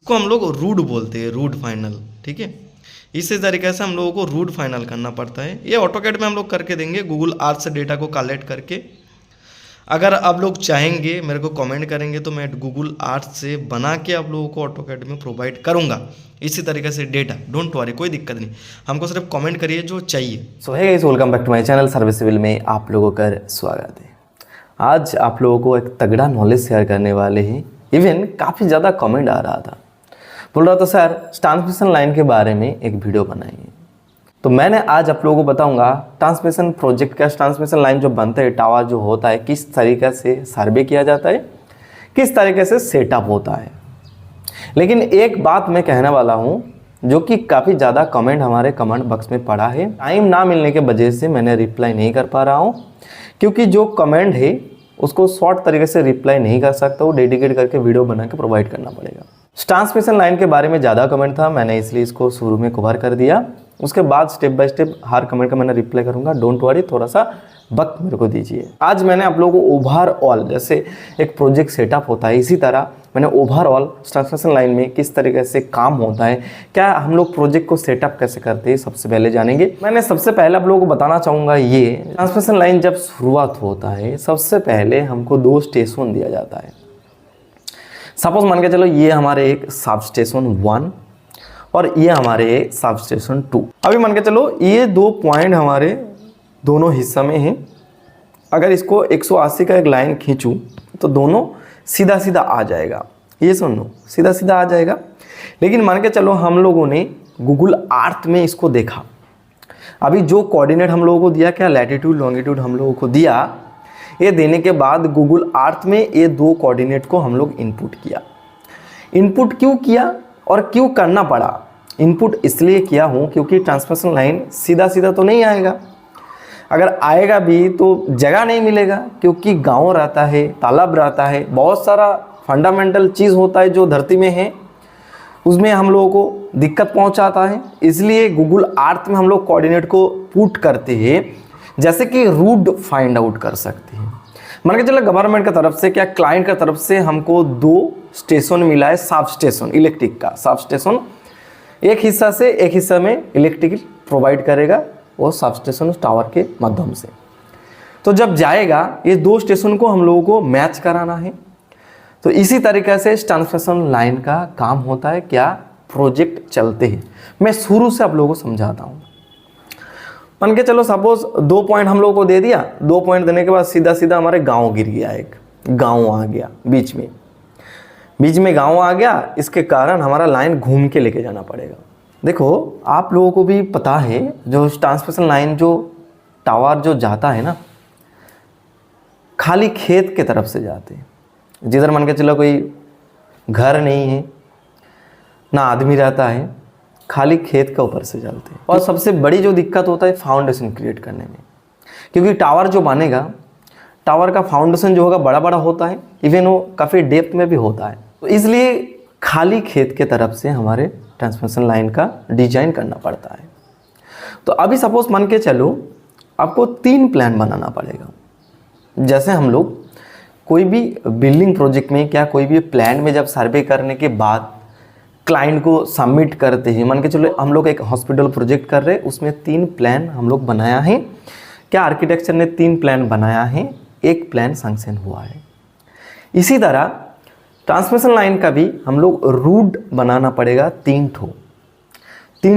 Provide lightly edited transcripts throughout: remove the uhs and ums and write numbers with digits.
इसको हम लोग रूट बोलते हैं, रूट फाइनल। ठीक है, इसी तरीके से हम लोगों को रूट फाइनल करना पड़ता है। ये ऑटोकैड में हम लोग करके देंगे गूगल अर्थ से डेटा को कलेक्ट करके। अगर आप लोग चाहेंगे मेरे को कमेंट करेंगे तो मैं गूगल अर्थ से बना के आप लोगों को ऑटोकैड में प्रोवाइड करूंगा इसी तरीके से डेटा। डोंट वरी, कोई दिक्कत नहीं, हमको सिर्फ कमेंट करिए जो चाहिए। So hey guys, welcome back to my channel service civil में आप लोगों का स्वागत है। आज आप लोगों को एक तगड़ा नॉलेज शेयर करने वाले हैं। इवन काफ़ी ज़्यादा कमेंट आ रहा था, बोल रहा था सर ट्रांसमिशन लाइन के बारे में एक वीडियो बनाइए। तो मैंने आज आप लोगों को बताऊंगा ट्रांसमिशन प्रोजेक्ट का, ट्रांसमिशन लाइन जो बनता है, टावर जो होता है, किस तरीके से सर्वे किया जाता है, किस तरीके से सेटअप होता है। लेकिन एक बात मैं कहने वाला हूँ जो कि काफ़ी ज़्यादा कमेंट हमारे कमेंट बॉक्स में पड़ा है। टाइम ना मिलने के वजह से मैंने रिप्लाई नहीं कर पा रहा हूँ, क्योंकि जो कमेंट है उसको शॉर्ट तरीके से रिप्लाई नहीं कर सकता, वो डेडिकेट करके वीडियो बना के प्रोवाइड करना पड़ेगा। ट्रांसमिशन लाइन के बारे में ज़्यादा कमेंट था, मैंने इसलिए इसको शुरू में कवर कर दिया। उसके बाद step by step her comment का मैंने रिप्लाई करूंगा। डोंट वरी, थोड़ा सा वक्त मेरे को दीजिए। आज मैंने आप लोगों को ओवरऑल, जैसे एक प्रोजेक्ट सेटअप होता है इसी तरह मैंने ओवरऑल ट्रांसमिशन लाइन में किस तरीके से काम होता है, क्या हम लोग प्रोजेक्ट को सेटअप कैसे करते हैं, सबसे पहले जानेंगे। मैंने सबसे पहले आप लोगों को बताना चाहूँगा, ये ट्रांसमिशन लाइन जब शुरुआत होता है सबसे पहले हमको 2 स्टेशन दिया जाता है। सपोज मान के चलो ये हमारे एक सब स्टेशन 1 और ये हमारे सब स्टेशन 2। अभी मान के चलो ये 2 पॉइंट हमारे दोनों हिस्सा में हैं। अगर इसको 180 का एक लाइन खींचूं तो दोनों सीधा सीधा आ जाएगा। ये सुनो, सीधा सीधा आ जाएगा। लेकिन मान के चलो हम लोगों ने गूगल अर्थ में इसको देखा। अभी जो कोऑर्डिनेट हम लोगों को दिया, क्या लैटिट्यूड लॉन्गिट्यूड हम लोगों को दिया, ये देने के बाद गूगल अर्थ में ये 2 कोऑर्डिनेट को हम लोग इनपुट किया। इनपुट क्यों किया और क्यों करना पड़ा? इनपुट इसलिए किया हूँ क्योंकि ट्रांसमिशन लाइन सीधा सीधा तो नहीं आएगा। अगर आएगा भी तो जगह नहीं मिलेगा, क्योंकि गांव रहता है, तालाब रहता है, बहुत सारा फंडामेंटल चीज़ होता है जो धरती में है, उसमें हम लोगों को दिक्कत पहुंचाता है। इसलिए गूगल अर्थ में हम लोग कोऑर्डिनेट को पुट करते हैं, जैसे कि रूट फाइंड आउट कर सकते हैं। मान के चलो गवर्नमेंट की तरफ से, क्या क्लाइंट की तरफ से हमको 2 स्टेशन मिला है, सब स्टेशन इलेक्ट्रिक का। सब स्टेशन एक हिस्सा से एक हिस्सा में इलेक्ट्रिक प्रोवाइड करेगा वो सब स्टेशन टावर के माध्यम से। तो जब जाएगा ये 2 स्टेशन को हम लोगों को मैच कराना है। तो इसी तरीके से ट्रांसमिशन लाइन का काम होता है, क्या प्रोजेक्ट चलते हैं। मैं शुरू से आप लोगों को समझाता हूँ। मान के चलो सपोज 2 पॉइंट हम लोगों को दे दिया। 2 पॉइंट देने के बाद सीधा सीधा हमारे गांव गिर गया, एक गांव आ गया बीच में गांव आ गया। इसके कारण हमारा लाइन घूम के लेके जाना पड़ेगा। देखो आप लोगों को भी पता है, जो ट्रांसमिशन लाइन जो टावर जो जाता है ना, खाली खेत के तरफ से जाते हैं, जिधर मान के चलो कोई घर नहीं है ना आदमी रहता है, खाली खेत के ऊपर से चलते हैं। और सबसे बड़ी जो दिक्कत होता है फाउंडेशन क्रिएट करने में, क्योंकि टावर जो बनेगा, टावर का फाउंडेशन जो होगा बड़ा बड़ा होता है, इवन वो काफ़ी डेप्थ में भी होता है। तो इसलिए खाली खेत के तरफ से हमारे ट्रांसमिशन लाइन का डिजाइन करना पड़ता है। तो अभी सपोज मान के चलो आपको 3 प्लान बनाना पड़ेगा। जैसे हम लोग कोई भी बिल्डिंग प्रोजेक्ट में, क्या कोई भी प्लान में जब सर्वे करने के बाद क्लाइंट को सबमिट करते हैं, मान के चलो हम लोग एक हॉस्पिटल प्रोजेक्ट कर रहे हैं, उसमें 3 प्लान हम लोग बनाया है। क्या आर्किटेक्चर ने 3 प्लान बनाया है, 1 प्लान सैंक्शन हुआ है। इसी तरह ट्रांसमिशन लाइन का भी हम लोग रूट बनाना पड़ेगा 3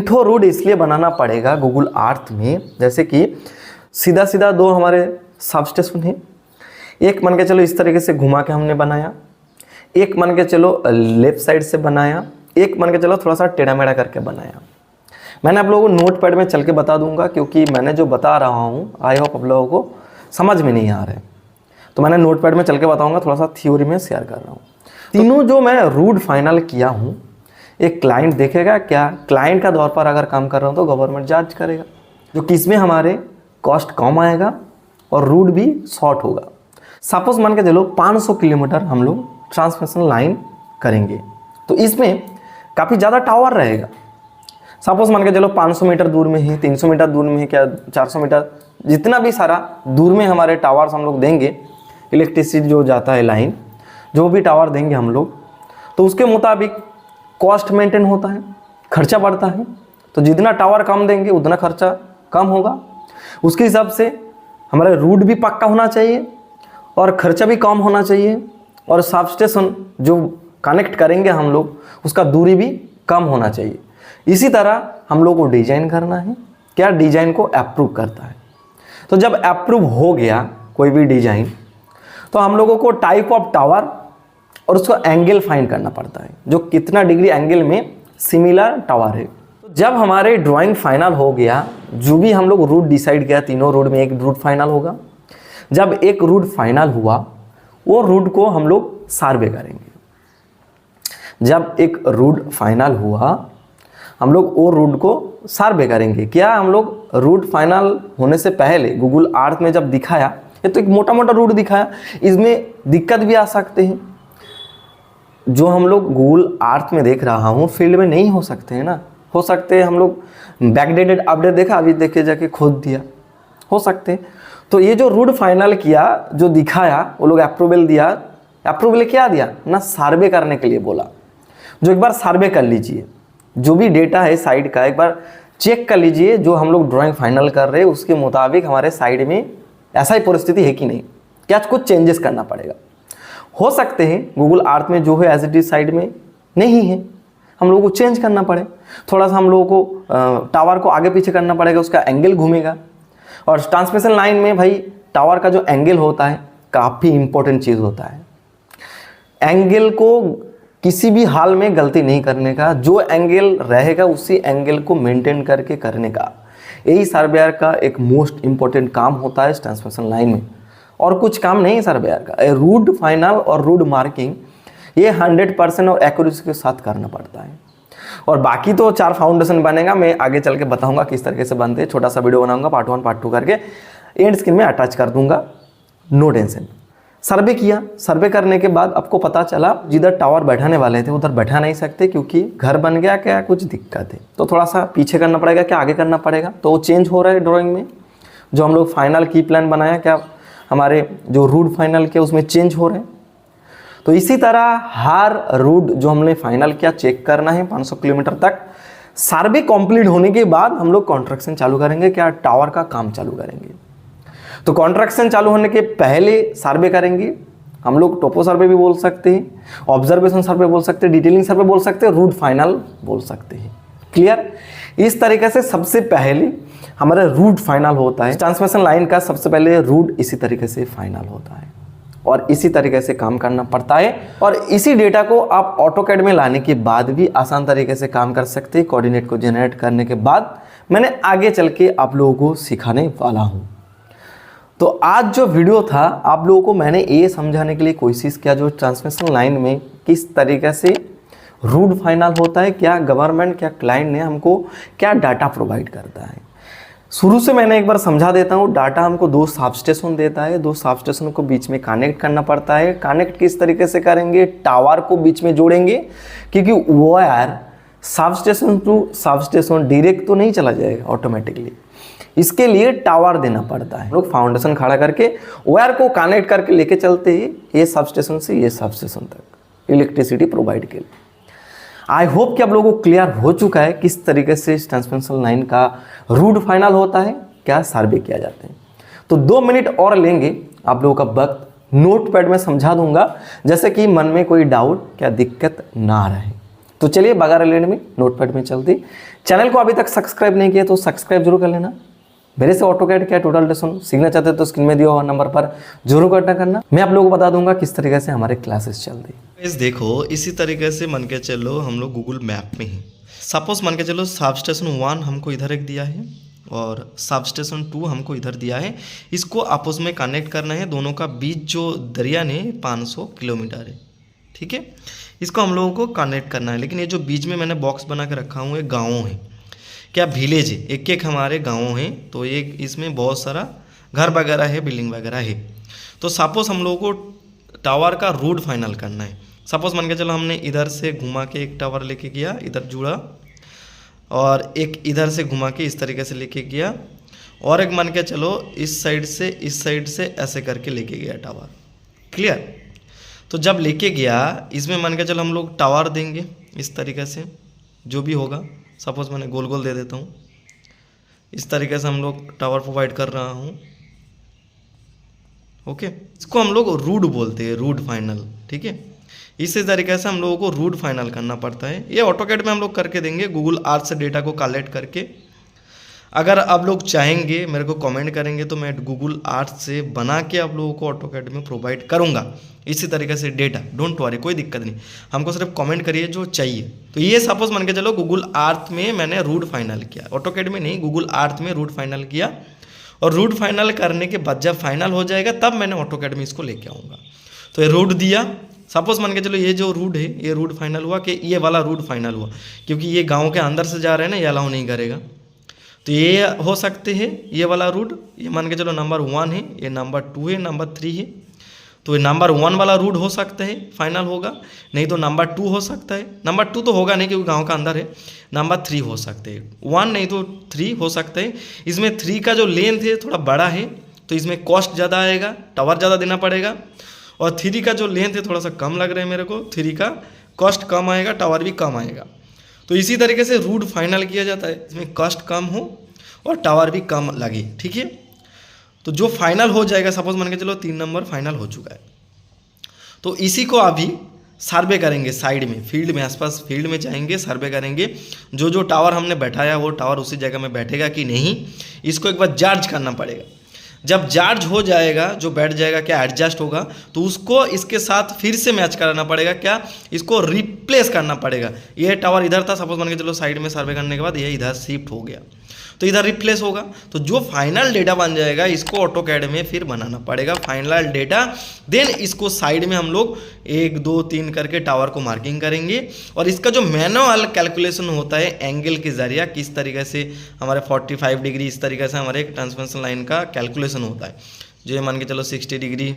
ठो रूट इसलिए बनाना पड़ेगा गूगल अर्थ में, जैसे कि सीधा सीधा 2 हमारे सब स्टेशन है। एक मान के चलो इस तरीके से घुमा के हमने बनाया, एक मान के चलो लेफ्ट साइड से बनाया, एक मान के चलो थोड़ा सा टेढ़ा मेढ़ा करके बनाया। मैंने आप लोगों को नोट पैड में चल के बता दूंगा, क्योंकि मैंने जो बता रहा हूँ आई होप आप लोगों को समझ में नहीं आ रहा है, तो मैंने नोट पैड में चल के बताऊँगा, थोड़ा सा थ्योरी में शेयर कर रहा हूँ। तीनों जो मैं रूट फाइनल किया हूँ, एक क्लाइंट देखेगा, क्या क्लाइंट का दौर पर अगर काम कर रहा हूँ तो गवर्नमेंट जज करेगा, जो किसमें हमारे कॉस्ट कम आएगा और रूट भी शॉर्ट होगा। सपोज मान के चलो 500 किलोमीटर हम लोग ट्रांसमिशन लाइन करेंगे, तो इसमें काफ़ी ज़्यादा टावर रहेगा। सपोज मान के चलो 500 मीटर दूर में है, 300 मीटर दूर में है, क्या 400 मीटर, जितना भी सारा दूर में हमारे टावर्स हम लोग देंगे, इलेक्ट्रिसिटी जो जाता है लाइन, जो भी टावर देंगे हम लोग, तो उसके मुताबिक कॉस्ट मेंटेन होता है, खर्चा बढ़ता है। तो जितना टावर कम देंगे उतना खर्चा कम होगा। उसके हिसाब से हमारा रूट भी पक्का होना चाहिए और खर्चा भी कम होना चाहिए, और सब स्टेशन जो कनेक्ट करेंगे हम लोग उसका दूरी भी कम होना चाहिए। इसी तरह हम लोग को डिजाइन करना है। क्या डिजाइन को अप्रूव करता है। तो जब अप्रूव हो गया कोई भी डिजाइन, तो हम लोगों को टाइप ऑफ टावर और उसका एंगल फाइंड करना पड़ता है, जो कितना डिग्री एंगल में सिमिलर टावर है। तो जब हमारे ड्राइंग फाइनल हो गया, जो भी हम लोग रूट डिसाइड किया, तीनों रूट में एक रूट फाइनल होगा। जब एक रूट फाइनल हुआ, वो रूट को हम लोग सर्वे करेंगे। जब एक रूट फाइनल हुआ, हम लोग वो रूट को सर्वे करेंगे। क्या हम लोग रूट फाइनल होने से पहले गूगल अर्थ में जब दिखाया, ये तो एक मोटा मोटा रूट दिखाया, इसमें दिक्कत भी आ सकते हैं। जो हम लोग गूगल अर्थ में देख रहा हूँ फील्ड में नहीं हो सकते हैं ना। हो सकते हैं हम लोग बैकडेटेड अपडेट देखा, अभी देखे जाके खोद दिया, हो सकते हैं। तो ये जो रूट फाइनल किया, जो दिखाया, वो लोग अप्रूवल दिया। अप्रूवल क्या दिया ना, सर्वे करने के लिए बोला। जो एक बार सर्वे कर लीजिए, जो भी डेटा है साइड का एक बार चेक कर लीजिए, जो हम लोग ड्राइंग फाइनल कर रहे हैं उसके मुताबिक हमारे साइड में ऐसा ही परिस्थिति है कि नहीं, क्या कुछ चेंजेस करना पड़ेगा। हो सकते हैं गूगल अर्थ में जो है एज इट इज साइड में नहीं है, हम लोगों को चेंज करना पड़े। थोड़ा सा हम लोगों को टावर को आगे पीछे करना पड़ेगा, उसका एंगल घूमेगा। और ट्रांसमिशन लाइन में भाई टावर का जो एंगल होता है काफ़ी इंपॉर्टेंट चीज़ होता है। एंगल को किसी भी हाल में गलती नहीं करने का, जो एंगल रहेगा उसी एंगल को मेंटेन करके करने का, यही सर्वेयर का एक मोस्ट इंपॉर्टेंट काम होता है ट्रांसमिशन लाइन में। और कुछ काम नहीं है सर्वेयर का। रूट फाइनल और रूट मार्किंग ये 100% और एक्यूरेसी के साथ करना पड़ता है। और बाकी तो 4 फाउंडेशन बनेगा, मैं आगे चल के बताऊंगा किस तरीके से बनते हैं। छोटा सा वीडियो बनाऊंगा पार्ट 1 पार्ट 2 करके, एंड स्क्रीन में अटैच कर दूंगा, नो टेंशन। सर्वे किया, सर्वे करने के बाद आपको पता चला जिधर टावर बैठाने वाले थे उधर बैठा नहीं सकते क्योंकि घर बन गया, क्या कुछ दिक्कत है। तो थोड़ा सा पीछे करना पड़ेगा, क्या आगे करना पड़ेगा। तो वो चेंज हो रहा है ड्राइंग में। जो हम लोग फाइनल की प्लान बनाया, क्या हमारे जो रूट फाइनल किया उसमें चेंज हो रहे हैं। तो इसी तरह हर रूट जो हमने फाइनल किया चेक करना है 500 किलोमीटर तक। सर्वे कंप्लीट होने के बाद हम लोग कॉन्ट्रैक्शन चालू करेंगे, क्या टावर का काम चालू करेंगे। तो कॉन्ट्रैक्शन चालू होने के पहले सर्वे करेंगे। हम लोग टोपो सर्वे भी बोल सकते हैं, ऑब्जर्वेशन सर्वे बोल सकते हैं, डिटेलिंग सर्वे बोल सकते हैं, रूट फाइनल बोल सकते हैं। क्लियर। इस तरीके से सबसे पहले हमारा रूट फाइनल होता है। ट्रांसमिशन लाइन का सबसे पहले रूट इसी तरीके से फाइनल होता है और इसी तरीके से काम करना पड़ता है। और इसी डेटा को आप ऑटोकैड में लाने के बाद भी आसान तरीके से काम कर सकते हैं। कोऑर्डिनेट को जनरेट करने के बाद मैंने आगे चल के आप लोगों को सिखाने वाला हूँ। तो आज जो वीडियो था आप लोगों को मैंने ये समझाने के लिए कोशिश किया, जो ट्रांसमिशन लाइन में किस तरीके से रूट फाइनल होता है, क्या गवर्नमेंट क्या क्लाइंट ने हमको क्या डाटा प्रोवाइड करता है। शुरू से मैंने एक बार समझा देता हूँ। डाटा हमको 2 सब स्टेशन देता है, 2 सब स्टेशन को बीच में कनेक्ट करना पड़ता है। कनेक्ट किस तरीके से करेंगे, टावर को बीच में जोड़ेंगे, क्योंकि wire substation to substation direct तो नहीं चला जाएगा ऑटोमेटिकली, इसके लिए टावर देना पड़ता है। लोग फाउंडेशन खड़ा करके वायर को कनेक्ट करके लेके चलते हैं ये सब स्टेशन से ये सब स्टेशन तक इलेक्ट्रिसिटी प्रोवाइड के लिए। आई होप कि आप लोगों को क्लियर हो चुका है किस तरीके से ट्रांसमिशन लाइन का रूट फाइनल होता है, क्या सर्वे किया जाता है। तो 2 मिनट और लेंगे आप लोगों का वक्त, नोटपैड में समझा दूंगा, जैसे कि मन में कोई डाउट क्या दिक्कत ना रहे। तो चलिए बगैर लेने में नोटपैड में चलते। चैनल को अभी तक सब्सक्राइब नहीं किया तो सब्सक्राइब जरूर कर लेना। मेरे से ऑटोकैड क्या टोटल लेसन सीखना चाहते हैं तो स्क्रीन में दिया हुआ नंबर पर जरूर करना। मैं आप लोगों को बता दूंगा किस तरीके से हमारे क्लासेस चलती है। इस देखो इसी तरीके से मान के चलो हम लोग गूगल मैप में ही सपोज मान के चलो सब स्टेशन 1 हमको इधर एक दिया है और सब स्टेशन 2 हमको इधर दिया है। इसको आपस में कनेक्ट करना है। दोनों का बीच जो दरिया ने 500 किलोमीटर है, ठीक है। इसको हम लोगों को कनेक्ट करना है। लेकिन ये जो बीच में मैंने बॉक्स बना के रखा हूँ ये गाँव है, क्या विलेज है, एक एक हमारे गाँव हैं। तो एक इसमें बहुत सारा घर वगैरह है, बिल्डिंग वगैरह है। तो सपोज हम लोगों को टावर का रूट फाइनल करना है। सपोज मान के चलो हमने इधर से घुमा के एक टावर लेके गया, इधर जुड़ा, और एक इधर से घुमा के इस तरीके से लेके गया, और एक मान के चलो इस साइड से ऐसे करके लेके गया टावर। क्लियर। तो जब लेके गया इसमें मान के चलो हम लोग टावर देंगे, इस तरीके से जो भी होगा, सपोज़ मैंने गोल गोल दे देता हूँ, इस तरीके से हम लोग टावर प्रोवाइड कर रहा हूँ। ओके, इसको हम लोग रूट बोलते हैं, रूट फाइनल। ठीक है, इसी तरीके से हम लोगों को रूट फाइनल करना पड़ता है। ये ऑटोकैड में हम लोग करके देंगे, गूगल अर्थ से डेटा को कलेक्ट करके। अगर आप लोग चाहेंगे, मेरे को कमेंट करेंगे, तो मैं गूगल अर्थ से बना के आप लोगों को ऑटोकैड में प्रोवाइड करूंगा इसी तरीके से डेटा। डोंट वरी, कोई दिक्कत नहीं, हमको सिर्फ कमेंट करिए जो चाहिए। तो ये सपोज मान के चलो गूगल अर्थ में मैंने रूट फाइनल किया, ऑटोकैड में नहीं, गूगल अर्थ में रूट फाइनल किया। और रूट फाइनल करने के बाद जब फाइनल हो जाएगा तब मैंने ऑटोकैड में इसको लेके आऊँगा। तो ये रूट दिया, सपोज मान के चलो ये जो रूट है ये रूट फाइनल हुआ कि ये वाला रूट फाइनल हुआ, क्योंकि ये गाँव के अंदर से जा रहे हैं ना, ये अलाउ नहीं करेगा। तो ये हो सकते हैं ये वाला रूट, ये मान के चलो नंबर 1 है, ये नंबर 2 है, नंबर 3 है। तो ये नंबर 1 वाला रूट हो सकता है, फाइनल होगा। नहीं तो नंबर 2 हो सकता है, नंबर 2 तो होगा नहीं क्योंकि गांव का अंदर है। नंबर 3 हो सकते हैं, 1 नहीं तो 3 हो सकते हैं। इसमें 3 का जो लेंथ है थोड़ा बड़ा है, तो इसमें कॉस्ट ज़्यादा आएगा, टावर ज़्यादा देना पड़ेगा। और 3 का जो लेंथ है थोड़ा सा कम लग रहा है मेरे को, 3 का कॉस्ट कम आएगा, टावर भी कम आएगा। तो इसी तरीके से रूट फाइनल किया जाता है, इसमें कॉस्ट कम हो और टावर भी कम लगे। ठीक है, तो जो फाइनल हो जाएगा, सपोज मान के चलो 3 नंबर फाइनल हो चुका है, तो इसी को अभी सर्वे करेंगे साइड में, फील्ड में, आसपास फील्ड में जाएंगे, सर्वे करेंगे। जो जो टावर हमने बैठाया वो टावर उसी जगह में बैठेगा कि नहीं, इसको एक बार जांच करना पड़ेगा। जब चार्ज हो जाएगा, जो बैठ जाएगा, क्या एडजस्ट होगा, तो उसको इसके साथ फिर से मैच कराना पड़ेगा, क्या इसको रिप्लेस करना पड़ेगा। ये टावर इधर था, सपोज मान के चलो साइड में सर्वे करने के बाद ये इधर शिफ्ट हो गया, तो इधर रिप्लेस होगा। तो जो फाइनल डेटा बन जाएगा इसको ऑटोकैड में फिर बनाना पड़ेगा फाइनल डेटा। देन इसको साइड में हम लोग 1 2 3 करके टावर को मार्किंग करेंगे। और इसका जो मैनुअल कैलकुलेशन होता है एंगल के जरिए, किस तरीके से हमारे 45 डिग्री, इस तरीके से हमारे एक ट्रांसमिशन लाइन का कैलकुलेशन होता है। जो ये मान के चलो 60 डिग्री,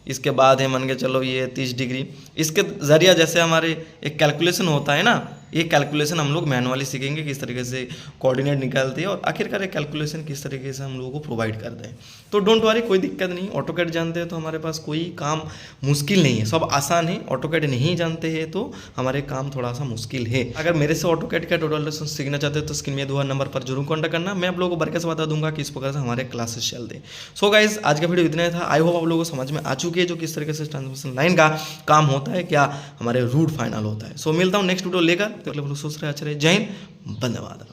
इसके बाद है मान के चलो ये 30 डिग्री, इसके ज़रिए जैसे हमारे एक कैलकुलेशन होता है ना, ये कैलकुलेशन हम लोग मैनुअली सीखेंगे, किस तरीके से कोऑर्डिनेट निकालते हैं और आखिरकार एक कैलकुलेशन किस तरीके से हम लोगों को प्रोवाइड करते हैं। तो डोंट वरी, कोई दिक्कत नहीं। ऑटोकैड जानते हैं तो हमारे पास कोई काम मुश्किल नहीं है, सब आसान है। ऑटोकैड नहीं जानते हैं तो हमारे काम थोड़ा सा मुश्किल है। अगर मेरे से ऑटोकैड का ट्यूटोरियल लेसन सीखना चाहते हैं तो स्क्रीन में दुआ नंबर पर जरूर कॉन्टैक्ट करना, मैं आप लोगों को बारीकी से बता दूंगा कि इस प्रकार से हमारे क्लासेस चलते हैं। सो गाइज, आज का वीडियो इतना ही था। आई होप आप लोगों को समझ में आ चुकी है जो किस तरीके से ट्रांसमिशन लाइन का काम होता है, क्या हमारे रूट फाइनल होता है। सो मिलता हूँ नेक्स्ट वीडियो लेकर, तो सोच रहे अच्छे रहे। जय हिंद, धन्यवाद।